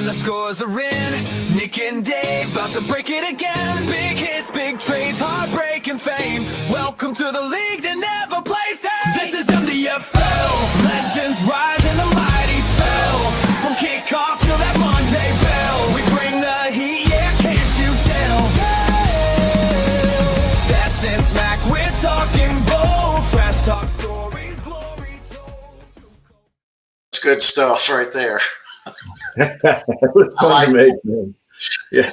and the scores are in. Nick and Dave about to break it again. Big hits, big trades, heartbreak and fame. Welcome to the league that never plays tame. This is MDFL. Legends rise and the mighty fell. From kickoff till that Monday bell. We bring the heat, yeah, can't you tell? Stats and smack, we're talking bold. Trash talk stories, glory told. It's good stuff right there. It was fun to make, man. Yeah.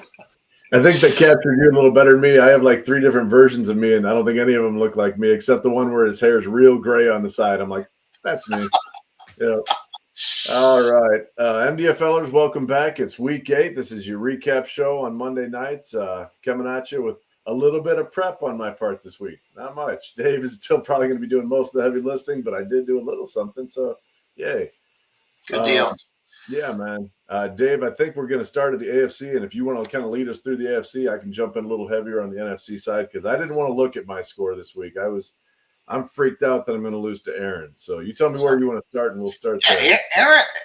I think they captured you a little better than me. I have like 3 different versions of me, and I don't think any of them look like me, except the one where his hair is real gray on the side. I'm like, that's me. Yeah. All right. MDFLers, welcome back. It's week 8. This is your recap show on Monday nights. Coming at you with a little bit of prep on my part this week. Not much. Dave is still probably going to be doing most of the heavy lifting, but I did do a little something, so yay. Good deal. Yeah, man. Dave, I think we're going to start at the AFC, and if you want to kind of lead us through the AFC, I can jump in a little heavier on the NFC side because I didn't want to look at my score this week. I'm freaked out that I'm going to lose to Aaron. So you tell me where you want to start, and we'll start there.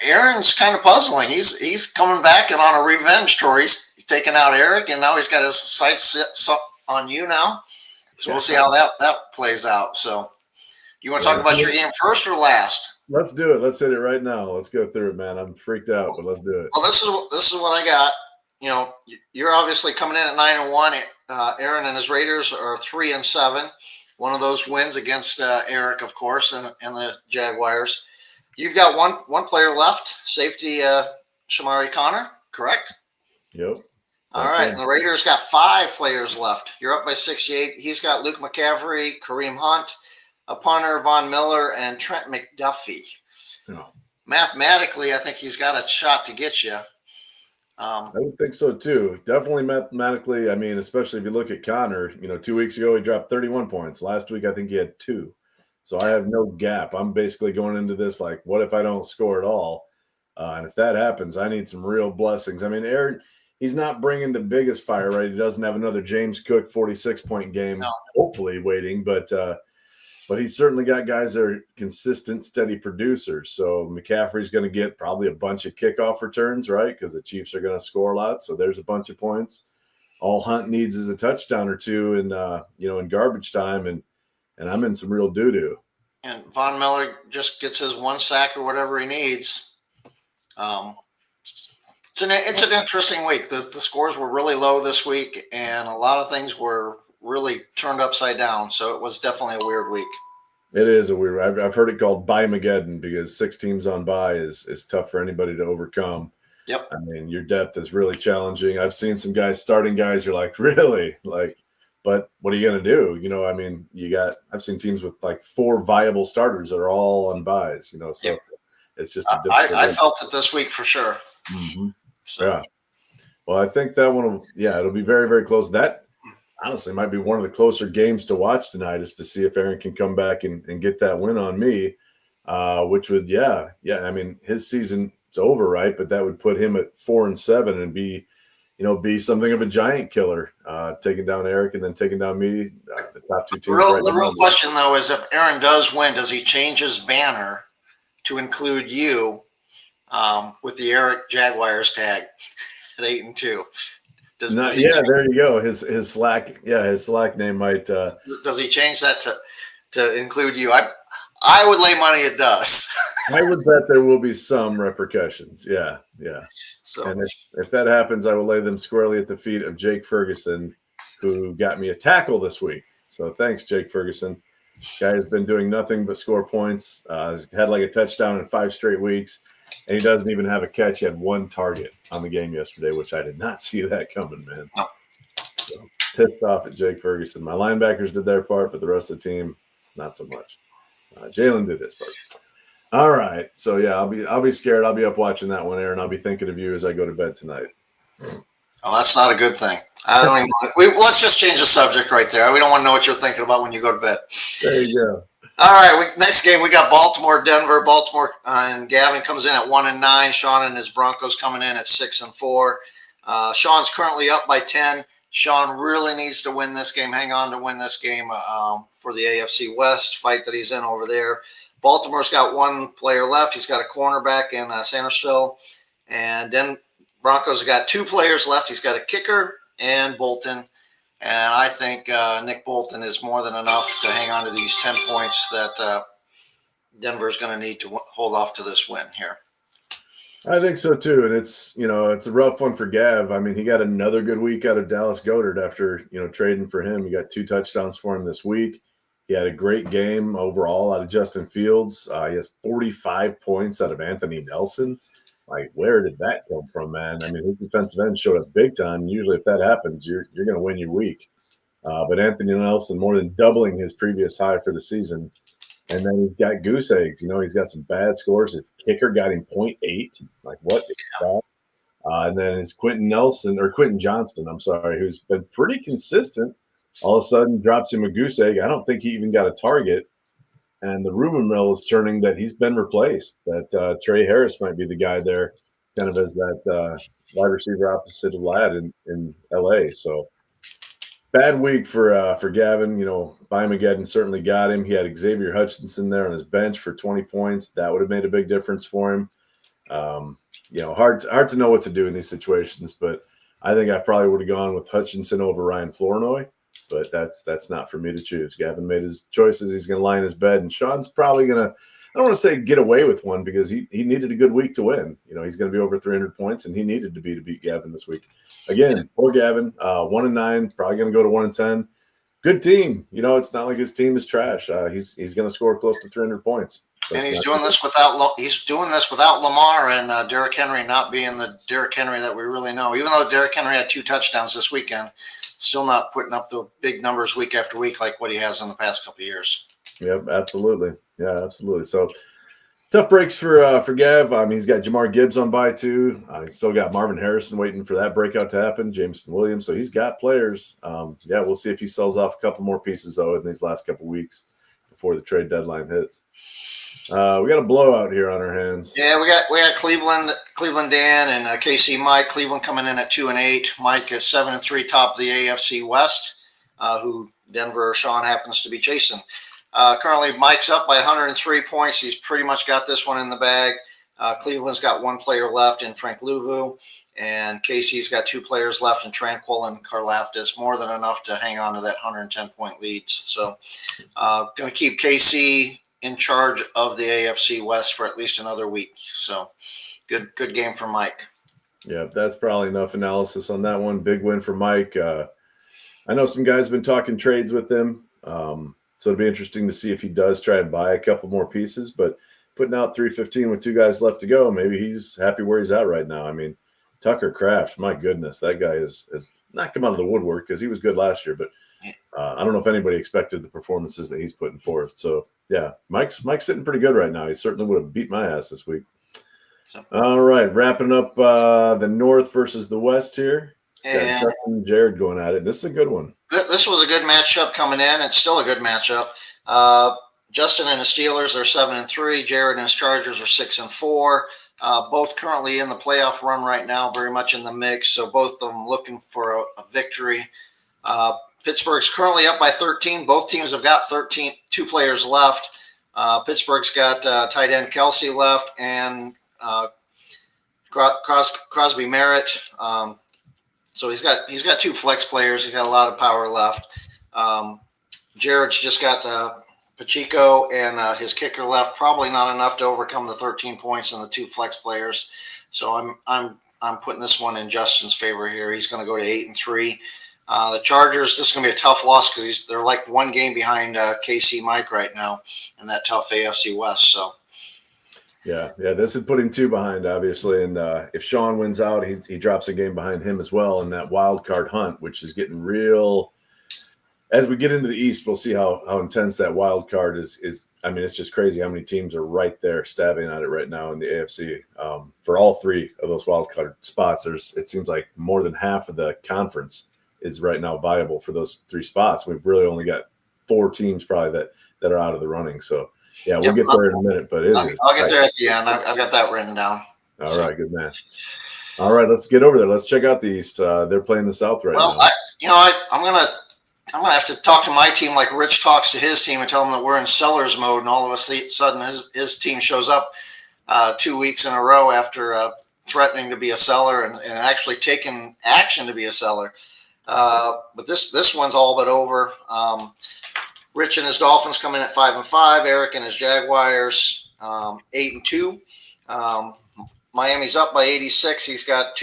Aaron's kind of puzzling. He's coming back and on a revenge tour. He's taking out Eric, and now he's got his sights set on you now. So we'll see how that plays out. So you want to talk about your game first or last? Let's do it. Let's hit it right now. Let's go through it, man. I'm freaked out, but let's do it. Well, this is what I got. You know, you're obviously coming in at 9-1. Aaron and his Raiders are 3-7. One of those wins against Eric, of course, and the Jaguars. You've got one player left, safety Shamari Connor, correct? Yep. All right, and the Raiders got 5 players left. You're up by 68. He's got Luke McCaffrey, Kareem Hunt, a punter, Von Miller, and Trent McDuffie. Yeah. Mathematically, I think he's got a shot to get you. I would think so, too. Definitely mathematically. I mean, especially if you look at Connor, 2 weeks ago, he dropped 31 points. Last week, I think he had 2. So I have no gap. I'm basically going into this like, what if I don't score at all? And if that happens, I need some real blessings. I mean, Aaron, he's not bringing the biggest fire, right? He doesn't have another James Cook 46-point game, hopefully waiting, but he's certainly got guys that are consistent, steady producers. So McCaffrey's going to get probably a bunch of kickoff returns, right? Because the Chiefs are going to score a lot. So there's a bunch of points. All Hunt needs is a touchdown or two in garbage time, and I'm in some real doo-doo. And Von Miller just gets his 1 sack or whatever he needs. It's an interesting week. The scores were really low this week, and a lot of things were really turned upside down. So it was definitely a weird week. It is a weird. I've heard it called bye-mageddon because 6 teams on bye is tough for anybody to overcome. Yep. I mean, your depth is really challenging. I've seen some guys, starting guys, you're like, really? Like, but what are you going to do? I mean, I've seen teams with like 4 viable starters that are all on byes, so yep. It's just a difficult I felt it this week for sure. Mm-hmm. So. Yeah. Well, I think that one it'll be very, very close. That honestly might be one of the closer games to watch tonight, is to see if Aaron can come back and get that win on me, which would, I mean, his season's over, right? But that would put him at 4-7 and be something of a giant killer, taking down Eric and then taking down me, the top 2 teams. The real question, though, is if Aaron does win, does he change his banner to include you with the Eric Jaguars tag at 8-2? There you go. His Slack name might. Does he change that to include you? I would lay money it does. I would bet there will be some repercussions. Yeah. So, and if that happens, I will lay them squarely at the feet of Jake Ferguson, who got me a tackle this week. So thanks, Jake Ferguson. Guy has been doing nothing but score points. He's had like a touchdown in 5 straight weeks. And he doesn't even have a catch. He had 1 target on the game yesterday, which I did not see that coming, man. No. So, pissed off at Jake Ferguson. My linebackers did their part, but the rest of the team, not so much. Jalen did his part. All right. So, yeah, I'll be scared. I'll be up watching that one, Aaron. I'll be thinking of you as I go to bed tonight. Oh, that's not a good thing. I don't even. Let's just change the subject right there. We don't want to know what you're thinking about when you go to bed. There you go. All right, next game we got Baltimore, Denver. Baltimore and Gavin comes in at 1-9. Sean and his Broncos coming in at 6-4. Sean's currently up by 10. Sean really needs to win this game. Hang on to win this game for the AFC West fight that he's in over there. Baltimore's got 1 player left. He's got a cornerback in Sandersville, and then Broncos have got 2 players left. He's got a kicker and Bolton. And I think Nick Bolton is more than enough to hang on to these 10 points that Denver's going to need to hold off to this win here. I think so too, and it's a rough one for Gav. I mean, he got another good week out of Dallas Goedert after trading for him. He got 2 touchdowns for him this week. He had a great game overall out of Justin Fields. He has 45 points out of Anthony Nelson. Like, where did that come from, man? I mean, his defensive end showed up big time. Usually, if that happens, you're going to win your week. But Anthony Nelson more than doubling his previous high for the season. And then he's got goose eggs. He's got some bad scores. His kicker got him 0.8. Like, what is that? And then it's Quentin Johnston, who's been pretty consistent. All of a sudden drops him a goose egg. I don't think he even got a target. And the rumor mill is turning that he's been replaced, that Trey Harris might be the guy there, kind of as that wide receiver opposite of Ladd in L.A. So bad week for Gavin. Bimageddon certainly got him. He had Xavier Hutchinson there on his bench for 20 points. That would have made a big difference for him. Hard to know what to do in these situations, but I think I probably would have gone with Hutchinson over Ryan Flournoy. But that's not for me to choose. Gavin made his choices. He's going to lie in his bed, and Sean's probably going to, I don't want to say get away with one, because he needed a good week to win. He's going to be over 300 points, and he needed to beat Gavin this week. Again, poor Gavin, 1-9, probably going to go to 1-10. Good team. It's not like his team is trash. He's going to score close to 300 points. And he's doing this without Lamar and Derrick Henry not being the Derrick Henry that we really know. Even though Derrick Henry had 2 touchdowns this weekend, still not putting up the big numbers week after week like what he has in the past couple of years. Yep, absolutely. Yeah, absolutely. So tough breaks for Gav. He's got Jamar Gibbs on bye too. He's still got Marvin Harrison waiting for that breakout to happen. Jameson Williams. So he's got players. We'll see if he sells off a couple more pieces though in these last couple of weeks before the trade deadline hits. We got a blowout here on our hands. Yeah, we got Cleveland Dan and KC Mike. Cleveland coming in at 2-8. Mike is 7-3, top of the AFC West, who Denver or Sean happens to be chasing. Currently, Mike's up by 103 points. He's pretty much got this one in the bag. Cleveland's got 1 player left in Frank Louvu, and KC's got 2 players left in Tranquil and Karlaftis, more than enough to hang on to that 110-point lead. So, going to keep KC in charge of the AFC West for at least another week. So good game for Mike. Yeah, that's probably enough analysis on that one. Big win for Mike. I know some guys have been talking trades with him. So it'll be interesting to see if he does try and buy a couple more pieces, but putting out 315 with 2 guys left to go, maybe he's happy where he's at right now. I mean, Tucker Kraft, my goodness, that guy has not come out of the woodwork because he was good last year, but I don't know if anybody expected the performances that he's putting forth. So yeah, Mike's sitting pretty good right now. He certainly would have beat my ass this week. All right, wrapping up the North versus the West here. And Justin and Jared going at it. This is a good one. This was a good matchup coming in. It's still a good matchup. Justin and the Steelers are 7-3. Jared and his Chargers are 6-4. Both currently in the playoff run right now, very much in the mix. So both of them looking for a victory. Pittsburgh's currently up by 13. Both teams have got 2 players left. Pittsburgh's got tight end Kelsey left and Crosby Merritt. So he's got 2 flex players. He's got a lot of power left. Jared's just got Pacheco and his kicker left. Probably not enough to overcome the 13 points and the 2 flex players. So I'm putting this one in Justin's favor here. He's going to go to 8-3. The Chargers, this is going to be a tough loss because they're like 1 game behind KC Mike right now in that tough AFC West. So, yeah, this would put him 2 behind, obviously. And if Sean wins out, he drops a game behind him as well in that wild card hunt, which is getting real. As we get into the East, we'll see how intense that wild card is. I mean, it's just crazy how many teams are right there stabbing at it right now in the AFC. For all 3 of those wild card spots, it seems like more than half of the conference is right now viable for those 3 spots. We've really only got 4 teams probably that are out of the running. So yeah, we'll get there in a minute, but I'll get there at the end. I've got that written down. All right, good man. All right, let's get over there. Let's check out the East. They're playing the South right now. I'm gonna have to talk to my team like Rich talks to his team and tell them that we're in sellers mode, and all of a sudden his team shows up 2 weeks in a row after threatening to be a seller and actually taking action to be a seller. But this one's all but over. Rich and his Dolphins come in at 5-5. Eric and his Jaguars 8-2. Miami's up by 86. He's got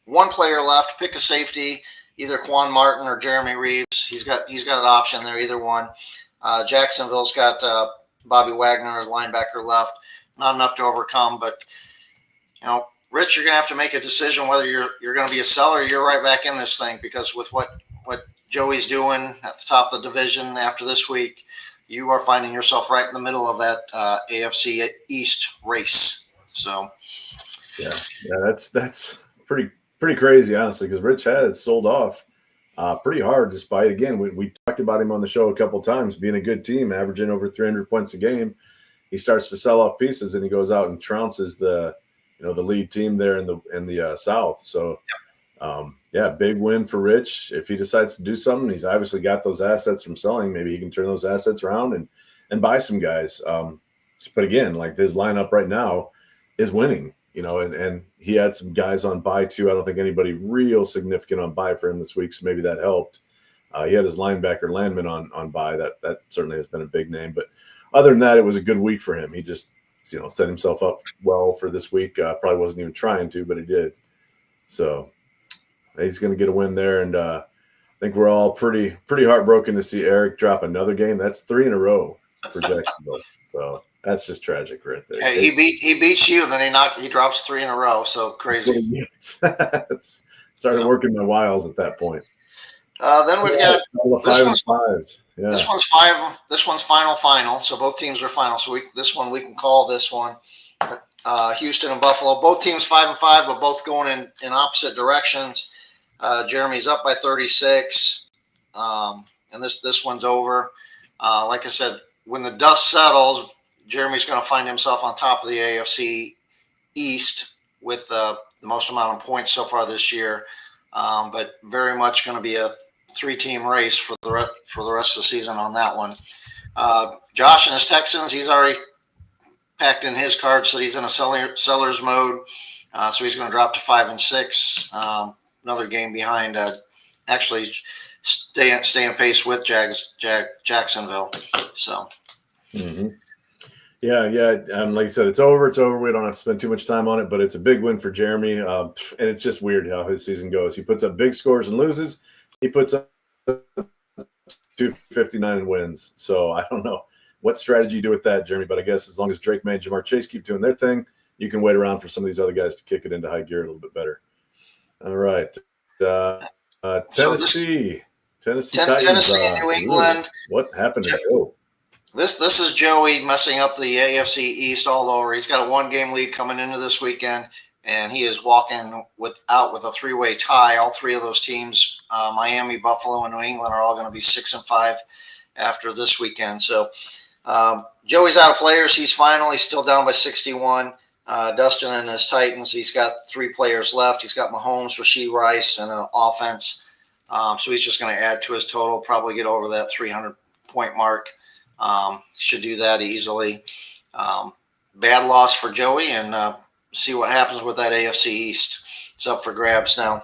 one player left. Pick a safety, either Quan Martin or Jeremy Reeves. He's got an option there, either one. Jacksonville's got Bobby Wagner as linebacker left. Not enough to overcome, but Rich, you're gonna have to make a decision whether you're gonna be a seller or you're right back in this thing, because with what Joey's doing at the top of the division after this week, you are finding yourself right in the middle of that AFC East race. So, yeah, that's pretty crazy, honestly, because Rich has sold off pretty hard. Despite, again, we talked about him on the show a couple times, being a good team, averaging over 300 points a game. He starts to sell off pieces, and he goes out and trounces the lead team there in the South. So. Big win for Rich. If he decides to do something, he's obviously got those assets from selling. Maybe he can turn those assets around and buy some guys. But again, like his lineup right now is winning, and he had some guys on buy too. I don't think anybody real significant on buy for him this week, so maybe that helped. He had his linebacker Landman on buy. That certainly has been a big name. But other than that, it was a good week for him. He just set himself up well for this week. Probably wasn't even trying to, but he did. So he's going to get a win there, and I think we're all pretty heartbroken to see Eric drop another game. That's 3 in a row for Jacksonville. So that's just tragic right there. Hey, he beats you, then he drops 3 in a row. So crazy. Started working my wiles at that point. Then we've got this one's 5s. Yeah. This one's 5. This one's final. So both teams are final. So we can call this one. Houston and Buffalo, both teams 5-5, but both going in opposite directions. Jeremy's up by 36, and this one's over. Like I said, when the dust settles, Jeremy's going to find himself on top of the AFC East with the most amount of points so far this year, but very much going to be a 3-team race for the rest of the season on that one. Josh and his Texans, he's already packed in his cards, so he's in a seller's mode. So he's going to drop to 5-6. Another game behind, actually staying pace with Jacksonville. So, yeah. Like I said, it's over. It's over. We don't have to spend too much time on it, but it's a big win for Jeremy. And it's just weird how his season goes. He puts up big scores and loses. He puts up 259 and wins. So I don't know what strategy you do with that, Jeremy. But I guess as long as Drake May and Jamar Chase keep doing their thing, you can wait around for some of these other guys to kick it into high gear a little bit better. All right. Tennessee Titans. Tennessee and New England. What happened to Joe? This is Joey messing up the AFC East all over. He's got a 1-game lead coming into this weekend, and he is walking with a 3-way tie. All 3 of those teams, Miami, Buffalo, and New England, are all going to be 6-5 after this weekend. So Joey's out of players. He's still down by 61. Dustin and his Titans, he's got 3 players left. He's got Mahomes, Rashee Rice, and an offense. So he's just going to add to his total, probably get over that 300-point mark. Should do that easily. Bad loss for Joey, and see what happens with that AFC East. It's up for grabs now.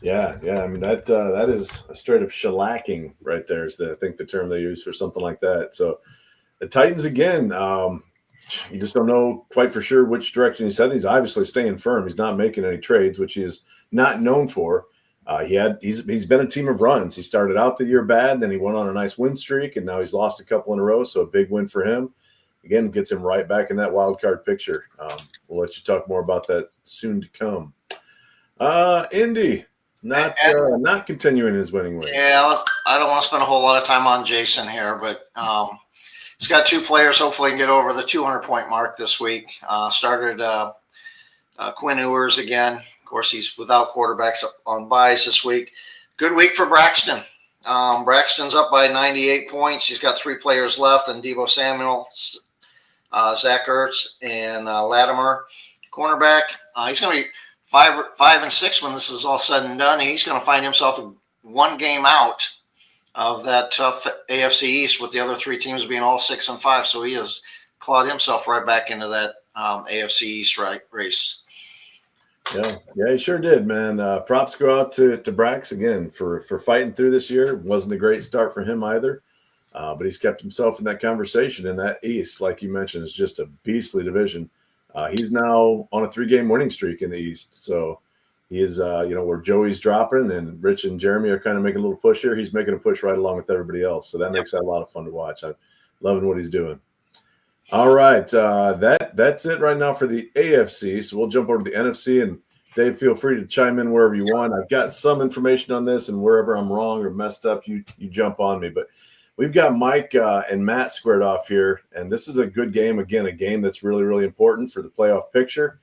Yeah. I mean, that is a straight up shellacking right there is I think the term they use for something like that. So the Titans again, you just don't know quite for sure which direction he's heading. He's obviously staying firm. He's not making any trades, which he is not known for. He's been a team of runs. He started out the year bad, then he went on a nice win streak, and now he's lost a couple in a row. So a big win for him. Again, gets him right back in that wild card picture. We'll let you talk more about that soon to come. Indy, not continuing his winning way. Yeah, I don't want to spend a whole lot of time on Jason here, but he's got 2 players. Hopefully, can get over the 200-point mark this week. Started Quinn Ewers again. Of course, he's without quarterbacks on buys this week. Good week for Braxton. Braxton's up by 98 points. He's got 3 players left, and Deebo Samuel, Zach Ertz, and Latimer, cornerback. He's going to be 5-6 when this is all said and done. He's going to find himself 1 game out of that tough AFC East, with the other 3 teams being all 6-5. So he has clawed himself right back into that AFC East race. Yeah, he sure did, man. Props go out to Brax again for fighting through this year. Wasn't a great start for him either, but he's kept himself in that conversation. And that East, like you mentioned, is just a beastly division. He's now on a 3-game winning streak in the East, so he is, where Joey's dropping and Rich and Jeremy are kind of making a little push here. He's making a push right along with everybody else, so that makes that a lot of fun to watch. I'm loving what he's doing. All right, that's it right now for the AFC. So we'll jump over to the NFC, and Dave, feel free to chime in wherever you want. I've got some information on this, and wherever I'm wrong or messed up, you jump on me. But we've got Mike and Matt squared off here, and this is a good game. Again, a game that's really, really important for the playoff picture.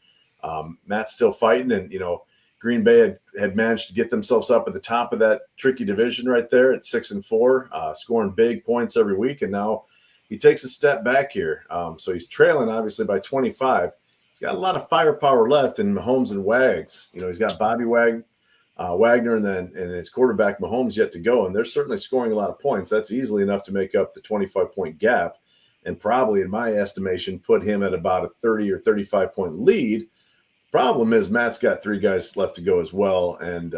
Matt's still fighting, and Green Bay had managed to get themselves up at the top of that tricky division right there at 6-4, scoring big points every week, and now he takes a step back here. So he's trailing, obviously, by 25. He's got a lot of firepower left in Mahomes and Wags. He's got Bobby Wagner and his quarterback Mahomes yet to go, and they're certainly scoring a lot of points. That's easily enough to make up the 25-point gap and probably, in my estimation, put him at about a 30 or 35-point lead. Problem is Matt's got 3 guys left to go as well, and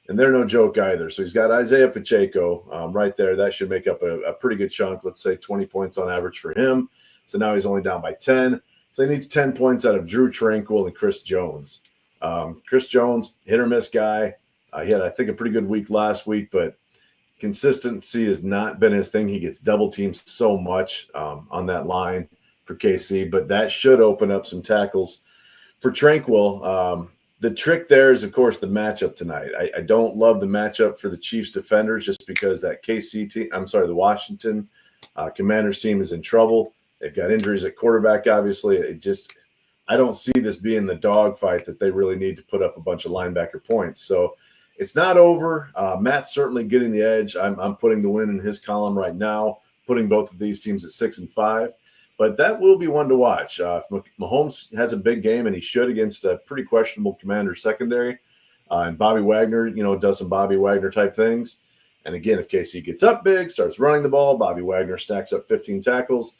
they're no joke either. So he's got Isaiah Pacheco right there. That should make up a pretty good chunk, let's say 20 points on average for him. So now he's only down by 10. So he needs 10 points out of Drew Tranquil and Chris Jones. Chris Jones, hit-or-miss guy. He had, I think, a pretty good week last week, but consistency has not been his thing. He gets double-teamed so much on that line for KC, but that should open up some tackles for Tranquil. The trick there is, of course, the matchup tonight. I don't love the matchup for the Chiefs defenders just because that the Washington Commanders team is in trouble. They've got injuries at quarterback, obviously. I don't see this being the dogfight that they really need to put up a bunch of linebacker points. So it's not over. Matt's certainly getting the edge. I'm putting the win in his column right now, putting both of these teams at 6-5. But that will be one to watch. If Mahomes has a big game, and he should against a pretty questionable Commander secondary, and Bobby Wagner, does some Bobby Wagner type things. And again, if KC gets up big, starts running the ball, Bobby Wagner stacks up 15 tackles.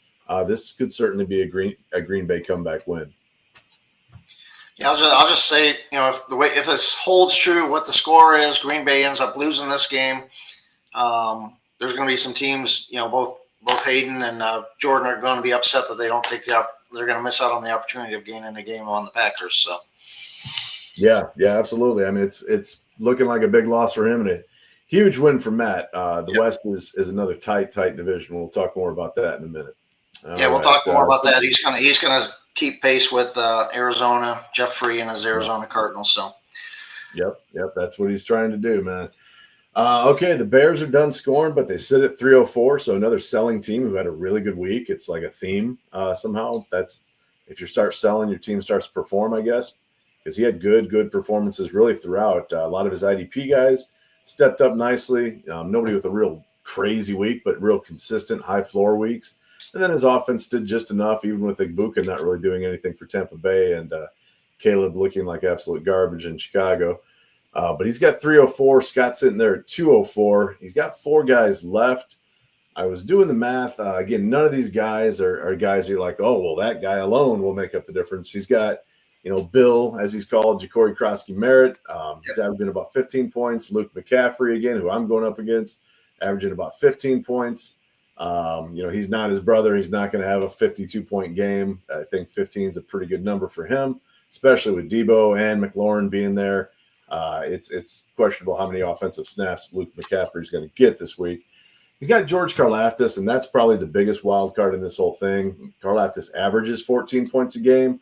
This could certainly be a Green Bay comeback win. Yeah, I'll just say, if this holds true, what the score is, Green Bay ends up losing this game. There's going to be some teams, both Hayden and Jordan are going to be upset that they don't take they're going to miss out on the opportunity of gaining a game on the Packers. So, yeah, absolutely. I mean, it's looking like a big loss for him and a huge win for Matt. The West is another tight division. We'll talk more about that in a minute. We'll talk more about that. He's gonna keep pace with Arizona, Jeff Free and his Arizona Cardinals. So, yep, that's what he's trying to do, man. Okay, the Bears are done scoring, but they sit at 304. So another selling team who had a really good week. It's like a theme somehow. That's if you start selling, your team starts to perform, I guess, because he had good performances really throughout. A lot of his IDP guys stepped up nicely. Nobody with a real crazy week, but real consistent high floor weeks. And then his offense did just enough, even with Igbuka not really doing anything for Tampa Bay and Caleb looking like absolute garbage in Chicago. But he's got 304. Scott's sitting there at 204. He's got 4 guys left. I was doing the math. Again, none of these guys are guys you're like, oh, well, that guy alone will make up the difference. He's got, Bill, as he's called, Ja'Cory Krosky-Merritt. He's averaging about 15 points. Luke McCaffrey, again, who I'm going up against, averaging about 15 points. He's not his brother. He's not going to have a 52-point game. I think 15 is a pretty good number for him, especially with Debo and McLaurin being there. It's questionable how many offensive snaps Luke McCaffrey is going to get this week. He's got George Karlaftis, and that's probably the biggest wild card in this whole thing. Karlaftis averages 14 points a game.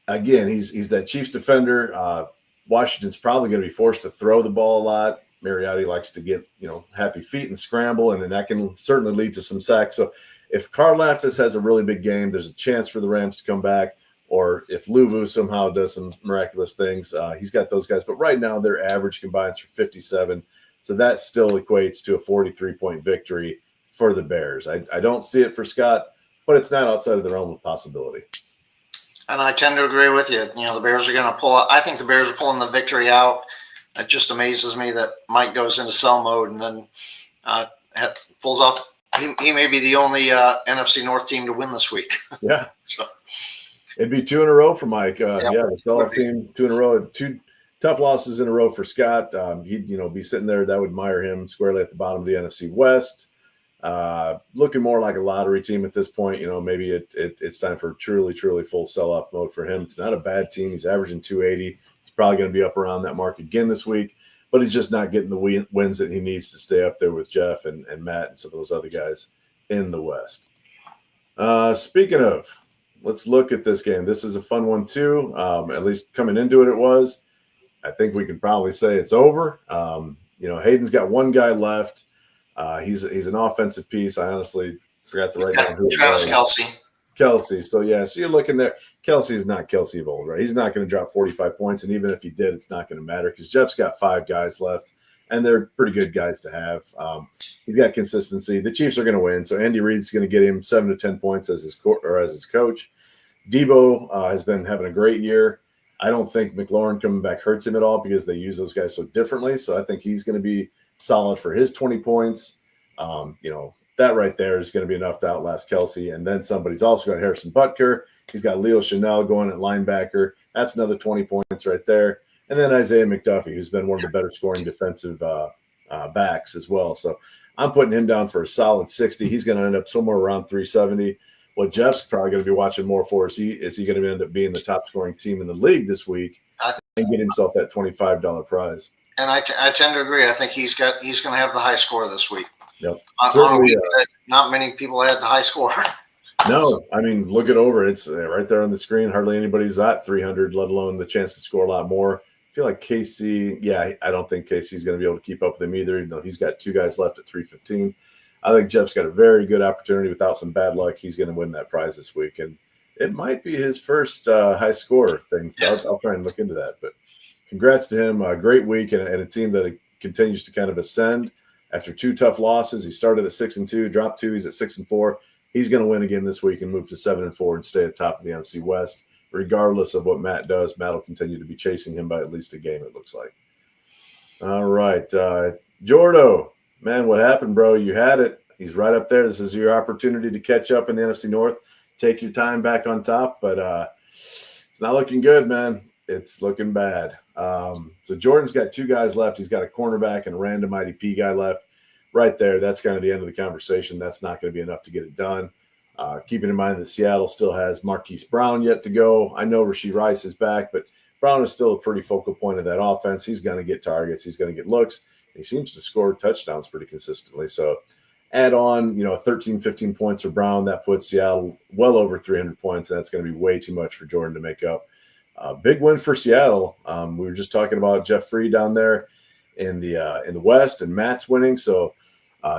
Again, he's that Chiefs defender. Washington's probably going to be forced to throw the ball a lot. Mariotti likes to get, happy feet and scramble, and then that can certainly lead to some sacks. So if Karlaftis has a really big game, there's a chance for the Rams to come back. Or if Luvu somehow does some miraculous things, he's got those guys. But right now, their average combines for 57. So that still equates to a 43-point victory for the Bears. I don't see it for Scott, but it's not outside of the realm of possibility. And I tend to agree with you. The Bears are going to pull out. I think the Bears are pulling the victory out. It just amazes me that Mike goes into sell mode and then pulls off. He may be the only NFC North team to win this week. Yeah. So. It'd be two in a row for Mike. Yep. Yeah, the sell-off team, 2 in a row. 2 tough losses in a row for Scott. He'd be sitting there. That would mire him squarely at the bottom of the NFC West. Looking more like a lottery team at this point. Maybe it's time for truly full sell-off mode for him. It's not a bad team. He's averaging 280. He's probably going to be up around that mark again this week, but he's just not getting the wins that he needs to stay up there with Jeff and Matt and some of those other guys in the West. Speaking of, let's look at this game. This is a fun one too. At least coming into it was. I think we can probably say it's over. Hayden's got one guy left. He's an offensive piece. I honestly forgot to write down who Travis Kelce. Kelce. So you're looking there. Kelce's not Kelce of old, right? He's not going to drop 45 points, and even if he did, it's not going to matter because Jeff's got 5 guys left, and they're pretty good guys to have. He's got consistency. The Chiefs are going to win, so Andy Reid's going to get him 7 to 10 points as his coach. Debo has been having a great year. I don't think McLaurin coming back hurts him at all because they use those guys so differently. So I think he's going to be solid for his 20 points. That right there is going to be enough to outlast Kelce. And then somebody's also got Harrison Butker. He's got Leo Chanel going at linebacker. That's another 20 points right there. And then Isaiah McDuffie, who's been one of the better scoring defensive backs as well. So I'm putting him down for a solid 60. He's going to end up somewhere around 370. What Jeff's probably going to be watching more for is he going to end up being the top scoring team in the league this week and get himself that $25 prize. And I tend to agree. I think he's going to have the high score this week. Yep. On a week that not many people had the high score. No, I mean, look it over. It's right there on the screen. Hardly anybody's at 300, let alone the chance to score a lot more. I feel like KC, I don't think KC's going to be able to keep up with him either, even though he's got 2 guys left at 315. I think Jeff's got a very good opportunity. Without some bad luck, he's going to win that prize this week. And it might be his first high score thing. So I'll try and look into that. But congrats to him. A great week and a team that continues to kind of ascend after 2 tough losses. He started at 6-2, dropped 2. He's at 6-4. He's going to win again this week and move to 7-4 and stay at top of the NFC West. Regardless of what Matt does, Matt will continue to be chasing him by at least a game, it looks like. All right. Jordo. Man, what happened, bro? You had it. He's right up there. This is your opportunity to catch up in the NFC North. Take your time back on top, but it's not looking good, man. It's looking bad. So Jordan's got 2 guys left. He's got a cornerback and a random IDP guy left. Right there, that's kind of the end of the conversation. That's not going to be enough to get it done. Keeping in mind that Seattle still has Marquise Brown yet to go. I know Rashee Rice is back, but Brown is still a pretty focal point of that offense. He's going to get targets. He's going to get looks. He seems to score touchdowns pretty consistently. So add on, 13, 15 points for Brown. That puts Seattle well over 300 points. And that's going to be way too much for Jordan to make up. Big win for Seattle. We were just talking about Jeff Free down there in the West, and Matt's winning. So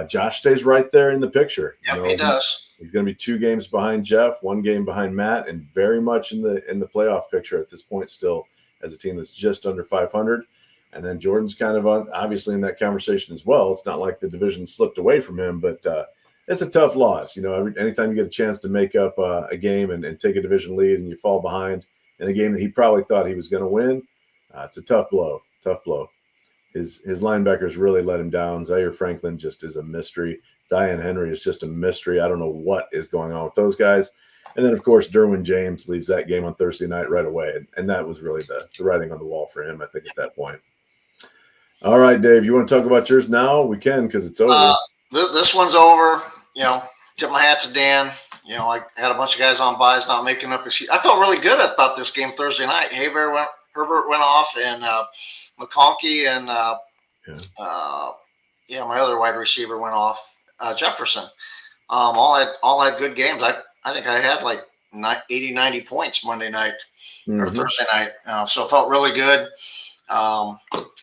Josh stays right there in the picture. Yep, he does. He's going to be 2 games behind Jeff, 1 game behind Matt, and very much in the playoff picture at this point still as a team that's just under 500. And then Jordan's kind of obviously in that conversation as well. It's not like the division slipped away from him, but it's a tough loss. Anytime you get a chance to make up a game and take a division lead and you fall behind in a game that he probably thought he was going to win, it's a tough blow. His linebackers really let him down. Zaire Franklin just is a mystery. Diane Henry is just a mystery. I don't know what is going on with those guys. And then, of course, Derwin James leaves that game on Thursday night right away. And that was really the writing on the wall for him, I think, at that point. All right, Dave, you want to talk about yours now? We can because it's over. This one's over. Tip my hat to Dan. I had a bunch of guys on buys not making up excuses. I felt really good about this game Thursday night. Herbert went off, and McConkey and my other wide receiver went off. Jefferson. All had good games. I think I had like 80, 90 points Monday night or Thursday night. So it felt really good.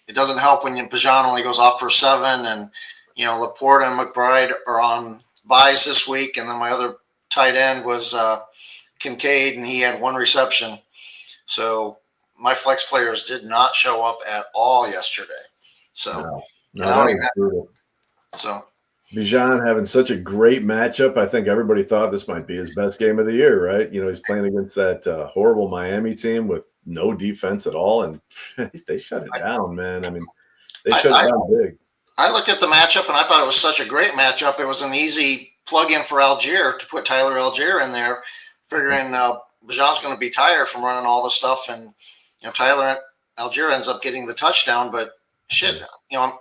It doesn't help when Pajan only goes off for 7, and Laporte and McBride are on buys this week, and then my other tight end was Kincaid, and he had 1 reception. So my flex players did not show up at all yesterday. So Bijan having such a great matchup. I think everybody thought this might be his best game of the year, right? He's playing against that horrible Miami team with no defense at all, and they shut it down, man. I mean, they shut it down big. I looked at the matchup, and I thought it was such a great matchup. It was an easy plug-in for Algier to put Tyler Algier in there, figuring Bajan's going to be tired from running all the stuff, and Tyler Algier ends up getting the touchdown. But shit, I'm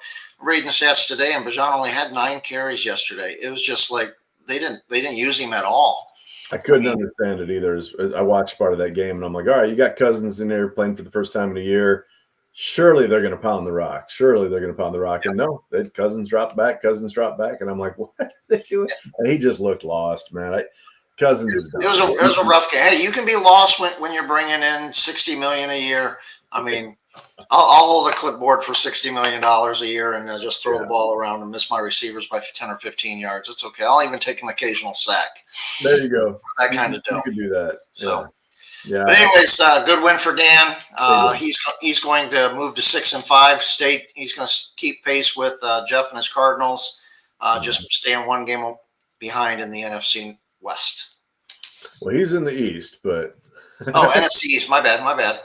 reading the stats today, and Bajan only had 9 carries yesterday. It was just like they didn't use him at all. I couldn't understand it either. As I watched part of that game, and I'm like, all right, you got Cousins in there playing for the first time in a year. Surely they're going to pound the rock. Surely they're going to pound the rock. And no, Cousins dropped back. And I'm like, what are they doing? And he just looked lost, man. Cousins is done. It was a rough game. Hey, you can be lost when you're bringing in $60 million a year. I mean, I'll hold a clipboard for $60 million a year and just throw the ball around and miss my receivers by 10 or 15 yards. It's okay. I'll even take an occasional sack. There you go. That kind of dough. You can do that. So, yeah. But anyways, good win for Dan. He's going to move to 6-5 state. He's going to keep pace with Jeff and his Cardinals. Just staying one game behind in the NFC West. Well, he's in the East, but NFC East. My bad.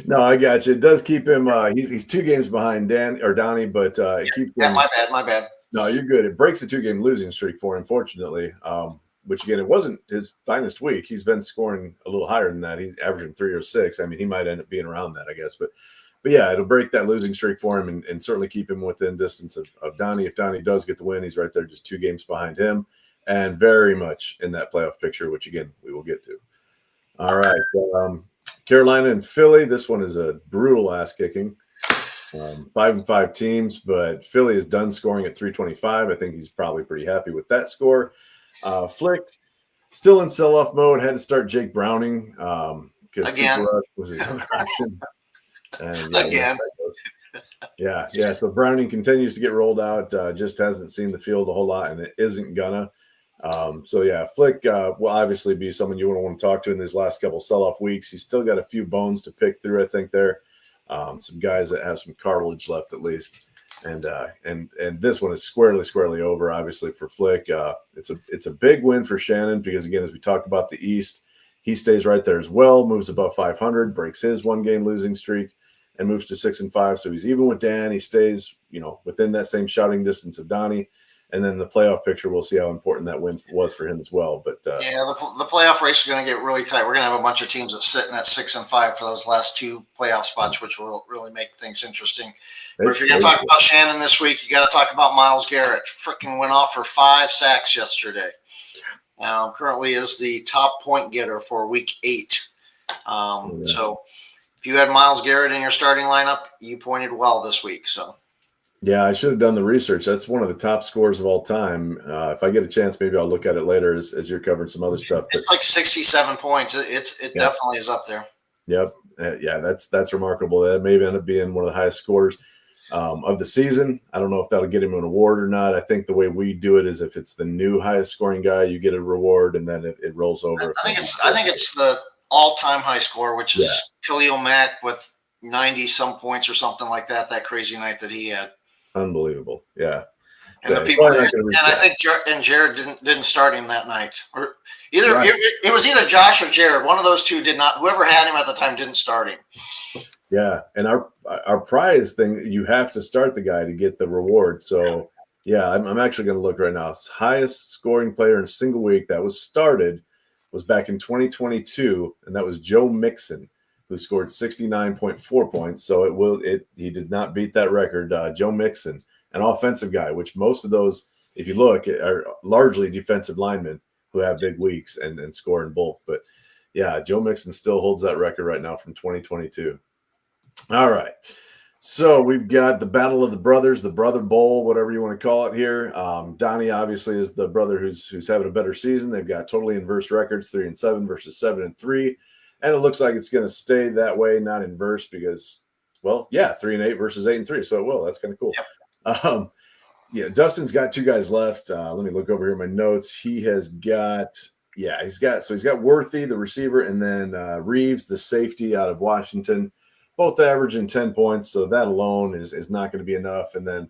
No, I got you. It does keep him. He's 2 games behind Donnie, but it keeps him. My bad. No, you're good. It breaks a 2-game losing streak for him, fortunately. Which again, it wasn't his finest week. He's been scoring a little higher than that. He's averaging 3 or 6. I mean, he might end up being around that, I guess. But yeah, it'll break that losing streak for him and certainly keep him within distance of Donnie. If Donnie does get the win, he's right there, just 2 games behind him, and very much in that playoff picture, which again we will get to. All right. Carolina and Philly. This one is a brutal ass kicking. 5-5 teams, but Philly is done scoring at 325. I think he's probably pretty happy with that score. Flick still in sell-off mode. Had to start Jake Browning because again was his option. And again. Yeah. So Browning continues to get rolled out. Just hasn't seen the field a whole lot, and it isn't gonna. Flick will obviously be someone you want to talk to in these last couple sell-off weeks. He's still got a few bones to pick through, I think, there. Some guys that have some cartilage left at least. And this one is squarely over, obviously, for Flick. It's a big win for Shannon because, again, as we talked about the East, he stays right there as well, moves above 500, breaks his 1-game losing streak, and moves to 6-5. So he's even with Dan. He stays, within that same shouting distance of Donnie. And then the playoff picture, we'll see how important that win was for him as well. But the playoff race is going to get really tight. We're going to have a bunch of teams that sitting at 6-5 for those last 2 playoff spots, which will really make things interesting. But if you're going to talk about Shannon this week, you got to talk about Myles Garrett. Freaking went off for 5 sacks yesterday. Currently is the top point getter for week 8. So if you had Myles Garrett in your starting lineup, you pointed well this week. So. Yeah, I should have done the research. That's one of the top scores of all time. If I get a chance, maybe I'll look at it later as you're covering some other stuff. It's like 67 points. It definitely is up there. Yep. That's remarkable. That may end up being one of the highest scores of the season. I don't know if that'll get him an award or not. I think the way we do it is if it's the new highest scoring guy, you get a reward, and then it rolls over. I think it's the all-time high score, which is Khalil Mack with 90-some points or something like that. That crazy night that he had. Unbelievable. Yeah. And I think Jared didn't start him that night. Or it was either Josh or Jared. One of those two did not. Whoever had him at the time didn't start him. Yeah, and our prize thing, you have to start the guy to get the reward. So I'm actually going to look right now. Highest scoring player in a single week that was started was back in 2022, and that was Joe Mixon, who scored 69.4 points. So he did not beat that record. Joe Mixon, an offensive guy, which most of those, if you look, are largely defensive linemen who have big weeks and score in both. But yeah, Joe Mixon still holds that record right now from 2022. All right. So we've got the Battle of the Brothers, the Brother Bowl, whatever you want to call it here. Donnie obviously is the brother who's having a better season. They've got totally inverse records, 3-7 versus 7-3. And it looks like it's going to stay that way, not inverse because, 3-8 versus 8-3. So, that's kind of cool. Yep. Dustin's got 2 guys left. Let me look over here in my notes. He's got Worthy, the receiver, and then Reeves, the safety out of Washington, both averaging 10 points. So that alone is not going to be enough. And then,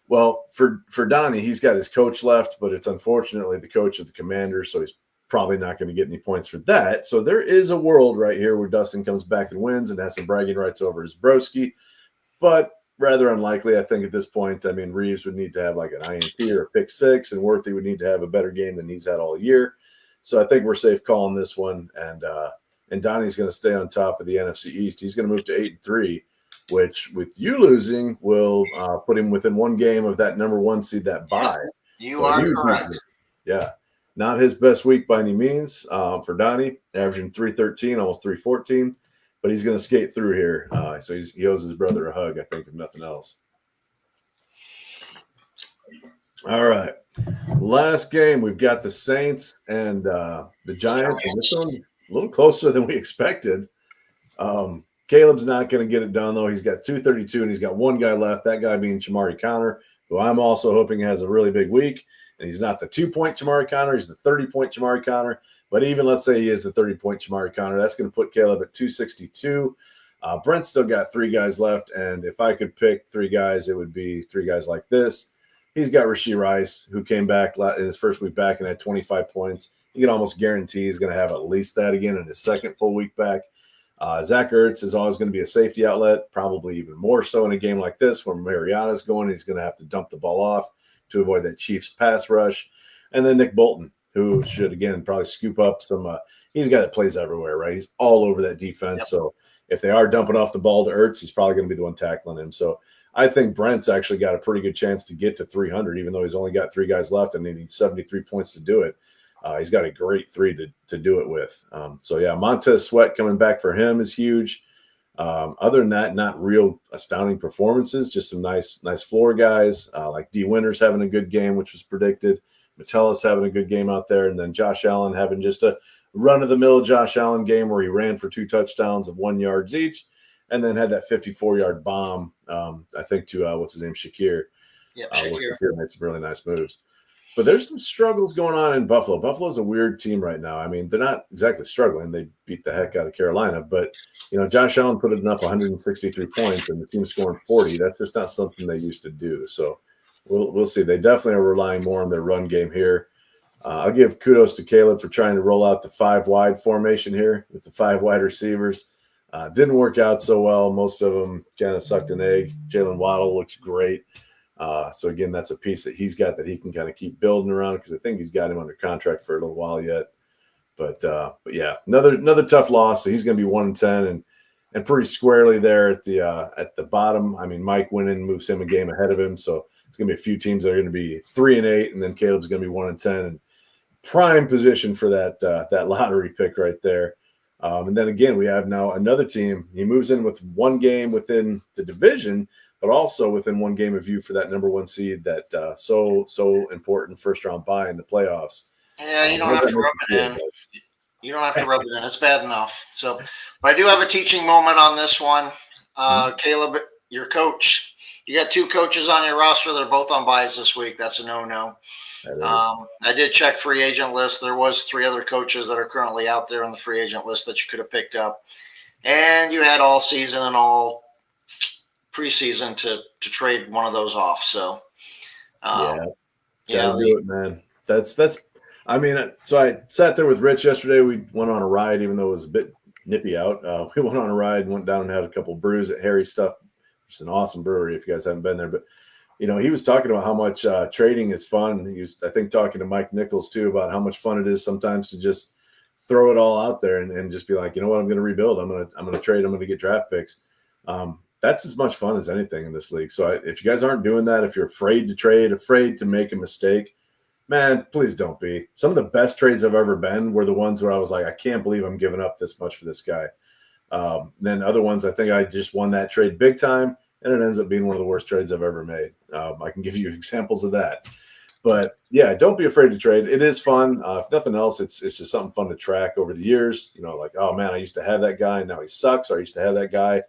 for Donnie, he's got his coach left, but it's unfortunately the coach of the Commanders. So he's probably not going to get any points for that. So there is a world right here where Dustin comes back and wins and has some bragging rights over his broski, but rather unlikely. I think at this point, Reeves would need to have like an INT or a pick 6, and Worthy would need to have a better game than he's had all year. So I think we're safe calling this one. And and Donnie's going to stay on top of the NFC East. He's going to move to 8-3, which with you losing will put him within one game of that number 1 seed, that bye. You are correct. Yeah. Not his best week by any means for Donnie, averaging 313, almost 314, but he's going to skate through here. So he owes his brother a hug, I think, if nothing else. All right. Last game, we've got the Saints and the Giants. And this one's a little closer than we expected. Caleb's not going to get it done, though. He's got 232, and he's got one guy left, that guy being Chamari Connor, who I'm also hoping has a really big week. And he's not the 2-point Chamari Connor. He's the 30-point Chamari Connor. But even let's say he is the 30-point Chamari Connor, that's going to put Caleb at 262. Brent's still got 3 guys left. And if I could pick 3 guys, it would be 3 guys like this. He's got Rashee Rice, who came back in his first week back and had 25 points. You can almost guarantee he's going to have at least that again in his second full week back. Zach Ertz is always going to be a safety outlet, probably even more so in a game like this where Mariana's going. He's going to have to dump the ball off to avoid that Chiefs pass rush. And then Nick Bolton, who should, again, probably scoop up some he's a guy that plays everywhere, right? He's all over that defense. Yep. So if they are dumping off the ball to Ertz, he's probably going to be the one tackling him. So I think Brent's actually got a pretty good chance to get to 300, even though he's only got 3 guys left and he needs 73 points to do it. He's got a great 3 to do it with. So, yeah, Montez Sweat coming back for him is huge. Other than that, not real astounding performances, just some nice floor guys like D. Winters having a good game, which was predicted. Metellus having a good game out there. And then Josh Allen having just a run-of-the-mill Josh Allen game where he ran for 2 touchdowns of 1 yard each and then had that 54-yard bomb, I think, to what's his name, Shakir. Yep, Shakir. Shakir made some really nice moves. But there's some struggles going on in Buffalo. Buffalo's a weird team right now. I mean, they're not exactly struggling. They beat the heck out of Carolina. But, Josh Allen put it up 163 points and the team scoring 40. That's just not something they used to do. So we'll see. They definitely are relying more on their run game here. I'll give kudos to Caleb for trying to roll out the 5 wide formation here with the 5 wide receivers. Didn't work out so well. Most of them kind of sucked an egg. Jalen Waddle looks great. So, again, that's a piece that he's got that he can kind of keep building around because I think he's got him under contract for a little while yet. But yeah, another tough loss. So he's going to be 1-10 and pretty squarely there at the bottom. I mean, Mike went in and moves him a game ahead of him. So it's going to be a few teams that are going to be 3-8, and then Caleb's going to be 1-10 and prime position for that lottery pick right there. And then again, we have now another team. He moves in with 1 game within the division, but also within 1 game of you for that number 1 seed, that so important first round bye in the playoffs. Yeah, you don't have to rub it in. You don't have to rub it in. It's bad enough. So, but I do have a teaching moment on this one. Caleb, your coach, you got 2 coaches on your roster that are both on buys this week. That's a no-no. I did check free agent list. There was 3 other coaches that are currently out there on the free agent list that you could have picked up. And you had all season and all preseason to trade one of those off. So, yeah, do it, man. That's. I mean, so I sat there with Rich yesterday. We went on a ride, even though it was a bit nippy out. We went on a ride and went down and had a couple brews at Harry's Stuff, which is an awesome brewery if you guys haven't been there. But he was talking about how much trading is fun. He was, I think, talking to Mike Nichols too about how much fun it is sometimes to just throw it all out there and just be like, you know what, I'm going to rebuild. I'm going to trade. I'm going to get draft picks. That's as much fun as anything in this league. So if you guys aren't doing that, if you're afraid to trade, afraid to make a mistake, man, please don't be. Some of the best trades I've ever been were the ones where I was like, I can't believe I'm giving up this much for this guy. Then other ones, I think I just won that trade big time, and it ends up being one of the worst trades I've ever made. I can give you examples of that. But, yeah, don't be afraid to trade. It is fun. If nothing else, it's just something fun to track over the years. Like, oh, man, I used to have that guy, and now he sucks. Or I used to have that guy,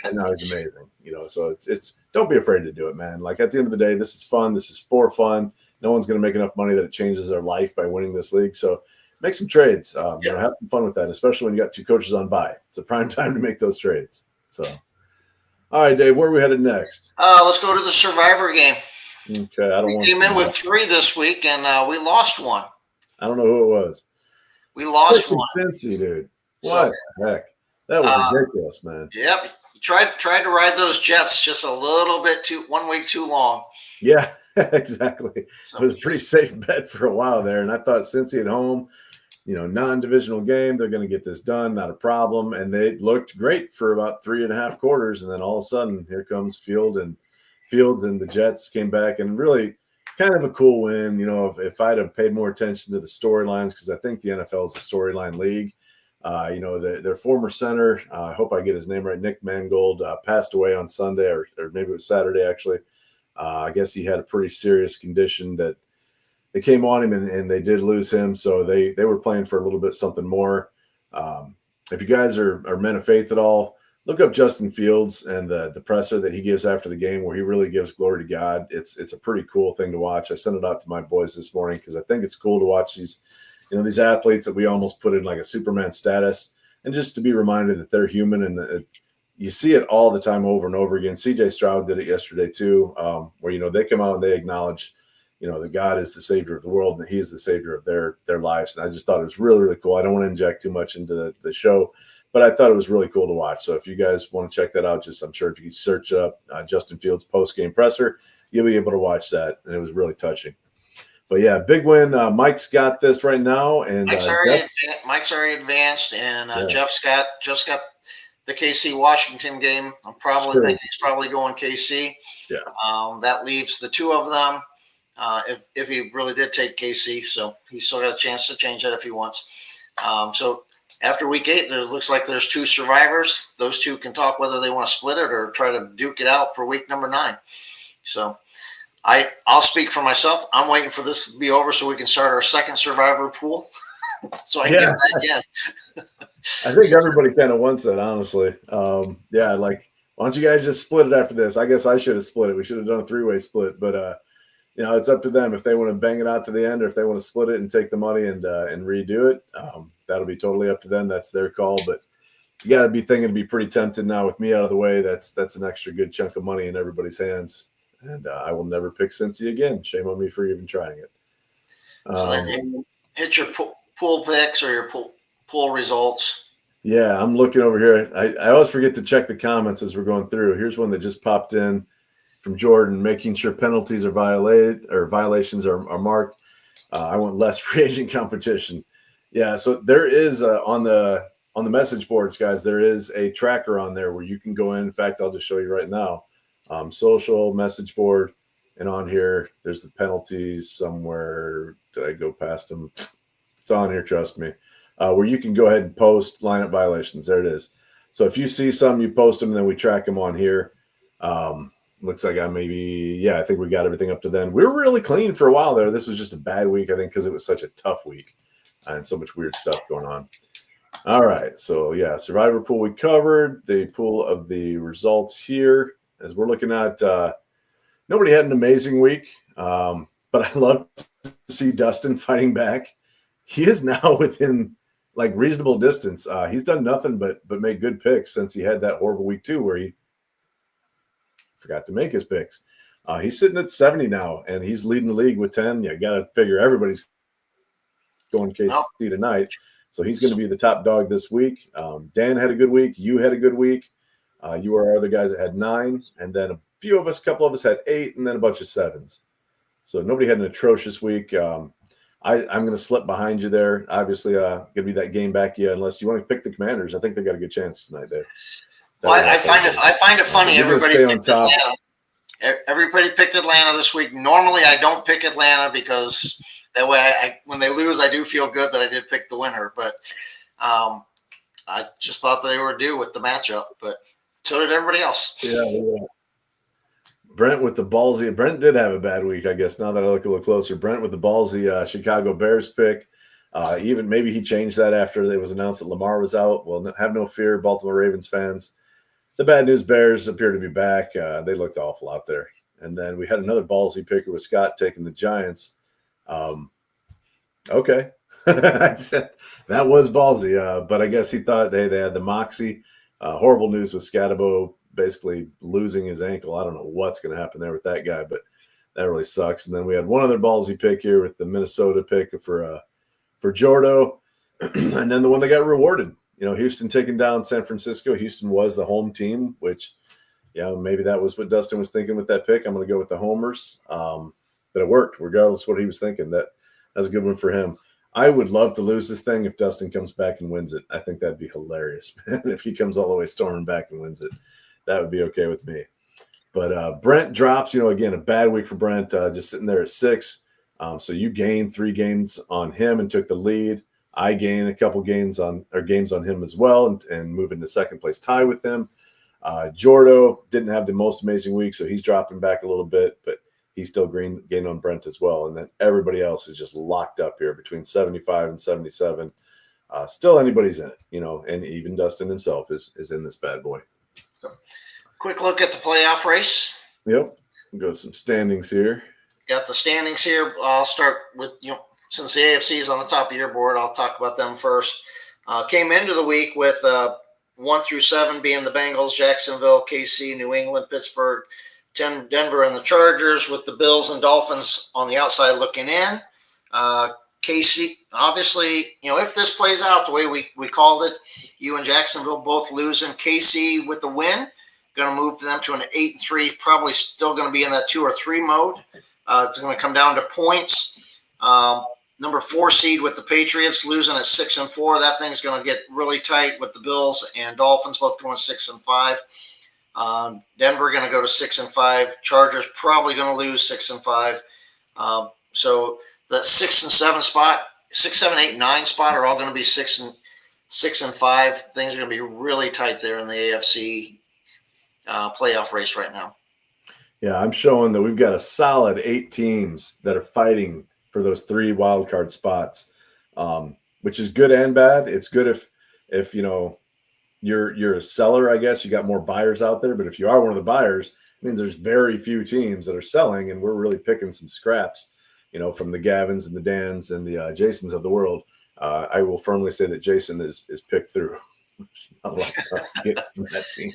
and now he's amazing. So it's don't be afraid to do it, man. Like, at the end of the day, this is fun. This is for fun. No one's going to make enough money that it changes their life by winning this league. So make some trades. Have some fun with that, especially when you got 2 coaches on bye. It's a prime time to make those trades. So, all right, Dave, where are we headed next? Let's go to the Survivor game. Okay, we came in with 3 this week, and we lost 1. I don't know who it was. We lost 1. Cincy, dude. What the heck? That was ridiculous, man. Yep. Tried to ride those Jets just a little bit 1 week too long. Yeah, exactly. So, it was a pretty safe bet for a while there, and I thought Cincy at home, non-divisional game. They're going to get this done, not a problem. And they looked great for about 3.5 quarters. And then all of a sudden, here comes Fields and the Jets came back and really kind of a cool win. If I'd have paid more attention to the storylines, because I think the NFL is a storyline league. Their former center, I hope I get his name right, Nick Mangold, passed away on Sunday, or maybe it was Saturday, actually. I guess he had a pretty serious condition that they came on him, and they did lose him. So they were playing for a little bit something more. If you guys are men of faith at all, look up Justin Fields and the presser that he gives after the game, where he really gives glory to God. It's a pretty cool thing to watch. I sent it out to my boys this morning because I think it's cool to watch these athletes that we almost put in like a Superman status, and just to be reminded that they're human, and you see it all the time over and over again. CJ Stroud did it yesterday too, where they come out and they acknowledge that God is the savior of the world and he is the savior of their lives. And I just thought it was really, really cool. I don't want to inject too much into the show, but I thought it was really cool to watch. So if you guys want to check that out, I'm sure if you search up Justin Fields post-game presser, you'll be able to watch that. And it was really touching. But yeah, big win. Mike's got this right now. And Mike's already advanced, and Jeff's got the KC Washington game. I'm thinking he's probably going KC. Yeah. That leaves the two of them. If he really did take KC, so he's still got a chance to change that if he wants. So after week 8, there looks like there's 2 survivors. Those 2 can talk whether they want to split it or try to duke it out for week number 9. So I'll speak for myself. I'm waiting for this to be over so we can start our second survivor pool. So I can get back in. I think everybody kind of wants that, honestly. Why don't you guys just split it after this? I guess I should have split it. We should have done a 3-way split, but it's up to them if they want to bang it out to the end, or if they want to split it and take the money and redo it. That'll be totally up to them. That's their call. But you got to be thinking to be pretty tempted now with me out of the way. That's an extra good chunk of money in everybody's hands. And I will never pick Cincy again. Shame on me for even trying it. So then you hit your pool picks or your pool results. Yeah, I'm looking over here. I always forget to check the comments as we're going through. Here's one that just popped in from Jordan, making sure penalties are violated or violations are marked. I want less free agent competition. Yeah, so there is on the message boards, guys, there is a tracker on there where you can go in. In fact, I'll just show you right now. Social message board, and on here, there's the penalties somewhere. Did I go past them? It's on here, trust me. Where you can go ahead and post lineup violations. There it is. So if you see some, you post them, and then we track them on here. Looks like I think we got everything up to then. We were really clean for a while there. This was just a bad week, I think, because it was such a tough week and so much weird stuff going on. All right. So, yeah, survivor pool we covered. The pool of the results here, as we're looking at, nobody had an amazing week, but I love to see Dustin fighting back. He is now within reasonable distance. He's done nothing but make good picks since he had that horrible week 2 where he forgot to make his picks. He's sitting at 70 now, and he's leading the league with 10. You got to figure everybody's going KC tonight, so he's going to be the top dog this week. Dan had a good week. You had a good week. You were our other guys that had 9, and then a couple of us had 8, and then a bunch of 7s. So nobody had an atrocious week. I'm going to slip behind you there. Obviously, going to be that game back, unless you want to pick the Commanders. I think they got a good chance tonight there. Well, I find it funny. Everybody picked Atlanta. Everybody picked Atlanta this week. Normally, I don't pick Atlanta because that way, when they lose, I do feel good that I did pick the winner. But I just thought they were due with the matchup. But so did everybody else. Yeah. Brent with the ballsy. Brent did have a bad week, I guess. Now that I look a little closer, Brent with the ballsy Chicago Bears pick. Even maybe he changed that after it was announced that Lamar was out. Well, have no fear, Baltimore Ravens fans. The bad news Bears appear to be back. They looked awful out there. And then we had another ballsy picker with Scott taking the Giants. Okay. That was ballsy. But I guess he thought they had the moxie. Horrible news with Scatabo basically losing his ankle. I don't know what's going to happen there with that guy, but that really sucks. And then we had one other ballsy pick here with the Minnesota pick for Jordo. And then the one that got rewarded. Houston taking down San Francisco. Houston was the home team, which, maybe that was what Dustin was thinking with that pick. I'm going to go with the homers. But it worked, regardless of what he was thinking. That was a good one for him. I would love to lose this thing if Dustin comes back and wins it. I think that'd be hilarious, man. If he comes all the way storming back and wins it, that would be okay with me. But Brent drops, again, a bad week for Brent, just sitting there at 6. So you gained 3 games on him and took the lead. I gained a couple games on him as well and move into second place tie with him. Jordo didn't have the most amazing week, so he's dropping back a little bit, but he's still gained on Brent as well. And then everybody else is just locked up here between 75 and 77. Still anybody's in it, and even Dustin himself is in this bad boy. So quick look at the playoff race. Yep. We'll go some standings here. Got the standings here. I'll start with, since the AFC is on the top of your board, I'll talk about them first. Came into the week with 1 through 7 being the Bengals, Jacksonville, KC, New England, Pittsburgh, Denver, and the Chargers, with the Bills and Dolphins on the outside looking in. KC, obviously, if this plays out the way we called it, you and Jacksonville both losing. KC with the win, going to move them to an 8-3, probably still going to be in that 2 or 3 mode. It's going to come down to points. Number 4 seed with the Patriots losing at 6-4. That thing's going to get really tight with the Bills and Dolphins both going 6-5. Denver going to go to 6-5. Chargers probably going to lose 6-5. So that 6 and 7 spot, 6, 7, 8, 9 spot are all going to be 6 and 5. Things are going to be really tight there in the AFC playoff race right now. Yeah, I'm showing that we've got a solid 8 teams that are fighting for those 3 wild card spots, which is good and bad. It's good if you're a seller, I guess. You got more buyers out there, but if you are one of the buyers, it means there's very few teams that are selling, and we're really picking some scraps, from the Gavins and the Dans and the Jasons of the world. I will firmly say that Jason is picked through. There's not a lot to get from that team.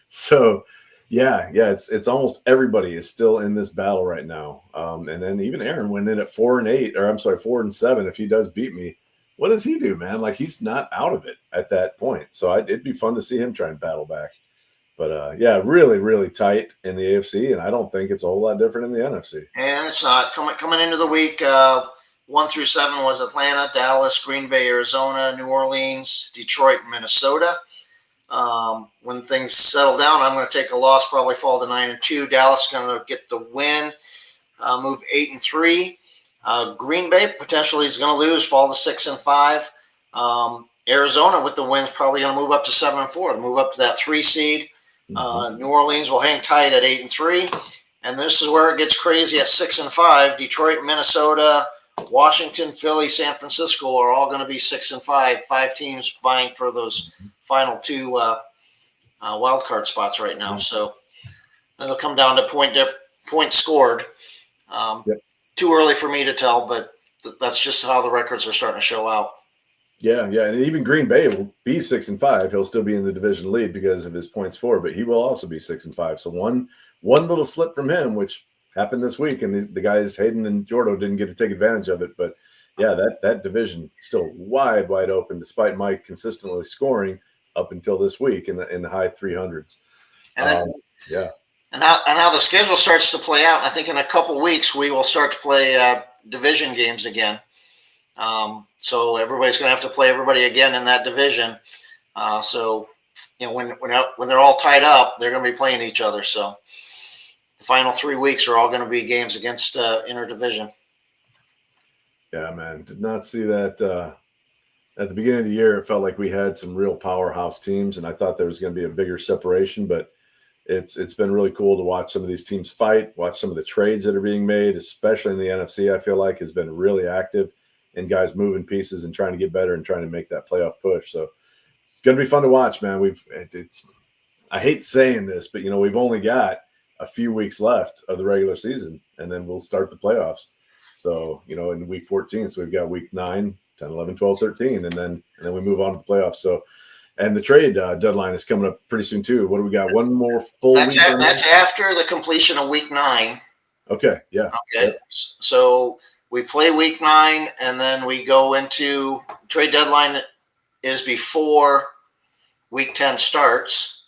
So, yeah, it's almost everybody is still in this battle right now. And then even Aaron went in at 4-8, or I'm sorry, 4-7. If he does beat me, what does he do, man? Like, he's not out of it at that point. So it'd be fun to see him try and battle back. But yeah, really, really tight in the AFC, and I don't think it's a whole lot different in the NFC. And it's not coming into the week. 1 through 7 was Atlanta, Dallas, Green Bay, Arizona, New Orleans, Detroit, and Minnesota. When things settle down, I'm going to take a loss, probably fall to 9-2. Dallas is going to get the win, move 8-3. Green Bay potentially is going to lose, fall to 6-5. Arizona with the wins probably going to move up to 7-4, move up to that 3 seed. New Orleans will hang tight at 8-3, and this is where it gets crazy at 6-5. Detroit, Minnesota, Washington, Philly, San Francisco are all going to be 6-5. 5 teams vying for those final 2 wild card spots right now. So it'll come down to points scored. Too early for me to tell, but that's just how the records are starting to show out. Yeah, and even Green Bay will be 6-5. He'll still be in the division lead because of his points for, but he will also be 6-5. So one little slip from him, which happened this week, and the guys Hayden and Jordo didn't get to take advantage of it. But yeah, that division still wide open, despite Mike consistently scoring up until this week in the high 300s. And then, and how the schedule starts to play out. I think in a couple weeks we will start to play division games again. So everybody's going to have to play everybody again in that division. So when they're all tied up, they're going to be playing each other. So the final 3 weeks are all going to be games against interdivision. Yeah, man, did not see that. At the beginning of the year, it felt like we had some real powerhouse teams, and I thought there was going to be a bigger separation. But it's been really cool to watch some of these teams fight, watch some of the trades that are being made, especially in the NFC. I feel like has been really active, and guys moving pieces and trying to get better and trying to make that playoff push. So it's going to be fun to watch, man. I hate saying this, but we've only got a few weeks left of the regular season, and then we'll start the playoffs. So in week 14, so we've got week 9. 10, 11, 12, 13, and then we move on to the playoffs. So, and the trade deadline is coming up pretty soon too. What do we got? One more full week? That's after the completion of week 9. Okay, yeah. Okay, yep. So we play week 9, and then we go into trade deadline is before week 10 starts.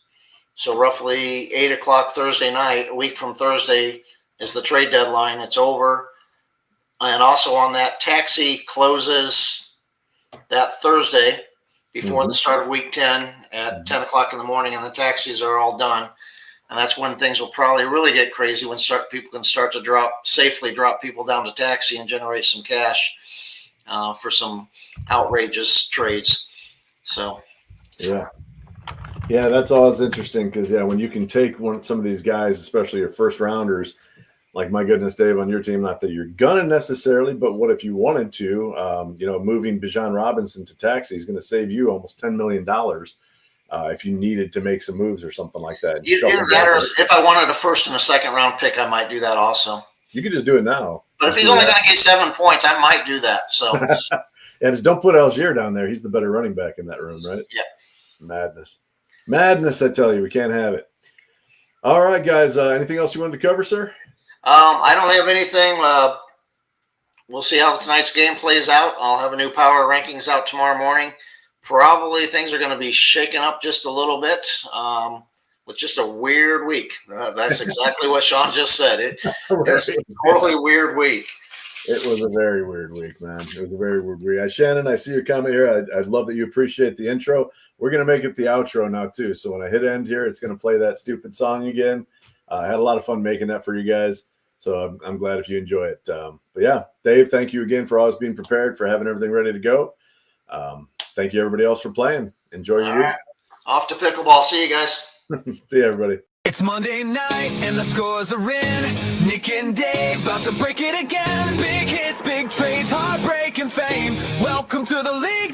So roughly 8:00 Thursday night, a week from Thursday, is the trade deadline. It's over. And also on that, taxi closes that Thursday before the start of week 10 at 10 o'clock in the morning, and the taxis are all done. And that's when things will probably really get crazy, when people can start to safely drop people down to taxi and generate some cash for some outrageous trades. So, yeah, that's always interesting because when you can take some of these guys, especially your first rounders, like my goodness, Dave, on your team, not that you're gonna necessarily, but what if you wanted to? Moving Bijan Robinson to taxi is going to save you almost $10 million if you needed to make some moves or something like that. Either that, or if I wanted a first and a second round pick, I might do that also. You could just do it now. But if he's only going to get 7 points, I might do that. So, and just don't put Algier down there. He's the better running back in that room, right? Yeah. Madness! I tell you, we can't have it. All right, guys. Anything else you wanted to cover, sir? I don't have anything. We'll see how tonight's game plays out. I'll have a new power rankings out tomorrow morning. Probably things are going to be shaken up just a little bit with just a weird week. That's exactly what Sean just said. It was a totally weird week. It was a very weird week, man. It was a very weird week. Shannon, I see your comment here. I'd love that you appreciate the intro. We're going to make it the outro now, too. So when I hit end here, it's going to play that stupid song again. I had a lot of fun making that for you guys. So I'm glad if you enjoy it. But yeah, Dave, thank you again for always being prepared, for having everything ready to go. Thank you, everybody else, for playing. Enjoy your week. Right. Off to pickleball. See you guys. See you, everybody. It's Monday night and the scores are in. Nick and Dave about to break it again. Big hits, big trades, heartbreak and fame. Welcome to the league.